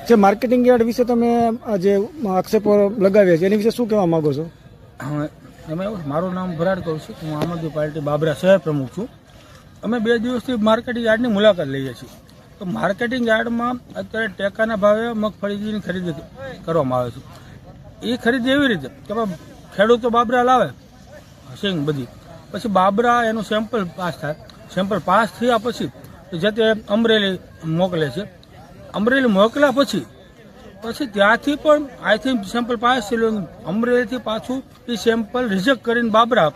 જે marketing yard વિશે તમે જે આક્ષેપો લગાવ્યા છે એની વિશે શું કહેવા માંગો છો? એમાં એવું, મારું નામ ભરાડ કૌશિક, હું આમ આદમી પાર્ટી બાબરા શહેર પ્રમુખ છું. અમે 2 દિવસથી માર્કેટિંગ યાર્ડની મુલાકાત લઈએ છીએ. તો માર્કેટિંગ યાર્ડમાં અત્યારે ટેકાના ભાવે મગફળીની ખરીદી કરવામાં આવે છે. એ ખરીદી એવી રીતે કે ખેડૂતો બાબરા લાવે સિંગ બધી, પછી બાબરા એનું સેમ્પલ પાસ થાય. સેમ્પલ પાસ થયા પછી જે તે અમરેલી મોકલે છે. અમરેલી મોકલ્યા પછી ત્યાંથી પણ આઈ થિંક સેમ્પલ પાસ થયેલું, અમરેલીથી પાછું એ સેમ્પલ રિજેક્ટ કરીને બાબરા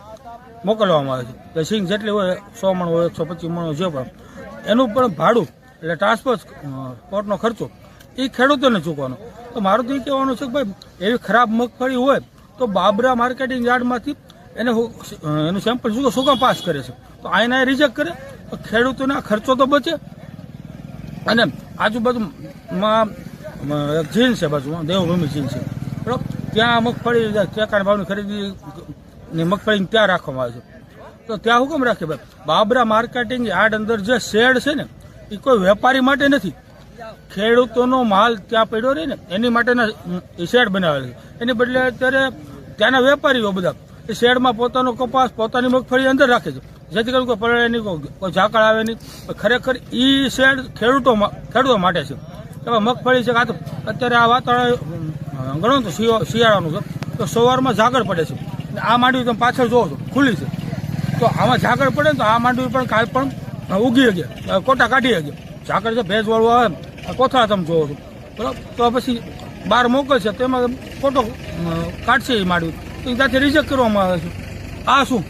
મોકલવામાં આવે છે. સિંગ જેટલી હોય 100 મણ હોય 125 મણ જે પણ એનું પણ ભાડું એટલે ટ્રાન્સપોર્ટનો ખર્ચો એ ખેડૂતોને ચૂકવાનો. તો મારું તો એ કહેવાનું છે કે ભાઈ એવી ખરાબ મગફળી હોય તો બાબરા માર્કેટિંગ યાર્ડમાંથી એનું સેમ્પલ શું કામ પાસ કરે છે? તો આના રિજેક્ટ કરે તો ખેડૂતોના ખર્ચો તો બચે. અને આજુબાજુમાં જીન છે, બાજુમાં દેવભૂમિ જીન છે બરાબર, ત્યાં મગફળી ટેકાના ભાવની ખરીદીની મગફળી ત્યાં રાખવામાં આવે છે. તો ત્યાં હુકમ રાખે ભાઈ, બાબરા માર્કેટિંગ યાર્ડ અંદર જે શેડ છે ને એ કોઈ વેપારી માટે નથી, ખેડૂતોનો માલ ત્યાં પડ્યો રહે ને એની માટેના એ શેડ બનાવેલ છે. એની બદલે અત્યારે ત્યાંના વેપારીઓ બધા એ શેડમાં પોતાનો કપાસ પોતાની મગફળી અંદર રાખે છે, જેથી કરીને કોઈ પલળે નહીં, કોઈ ઝાકળ આવે નહીં. ખરેખર એ શેડ ખેડૂતો માટે છે. મગફળી છે, તો અત્યારે આ વાતાવરણ ગણો તો શિયાળાનું છે, તો સવારમાં ઝાકળ પડે છે. આ માંડવી તમે પાછળ જોવો છો ખુલ્લી છે, તો આમાં ઝાકળ પડે ને તો આ માંડવી પણ કાલ પણ ઉગી ગયા, કોટા કાઢી ગયા. ઝાકળ છે ભેજવાળું આવે, કોથળા તમે જોવો છો બરાબર, તો પછી બહાર મોકલશે તેમાં કોટો કાઢશે એ માંડવી, તો ત્યાંથી રિજેક્ટ કરવામાં આવે છે. આ શું